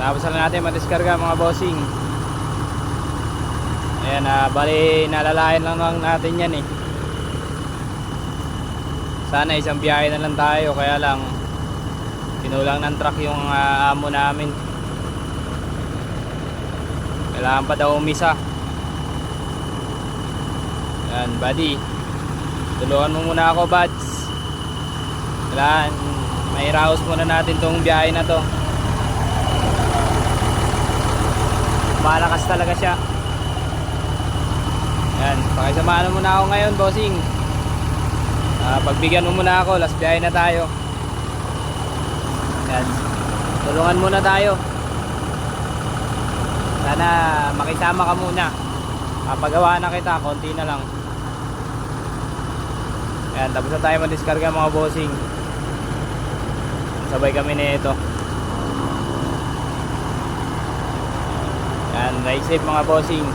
Tapos na natin madiskarga mga bossing. Ayan, bali nalalayan lang natin yan eh. Sana isang biyahe na lang tayo, kaya lang kinulang ng truck yung amo namin. Kailangan pa daw umisa. Ayan buddy, tulungan mo muna ako buds. Kailangan may raos muna natin tong biyahe na to. Malakas talaga siya. Yan, pakisamahan mo muna ako ngayon bossing. Pagbigyan mo muna ako, last biyahe na tayo. Yan, tulungan muna tayo. Sana makisama ka muna. Pagawa na kita, konti na lang. Yan, tapos na tayo madiskarga mga bossing. Sabay kami nito. Yan, ride safe mga bossing.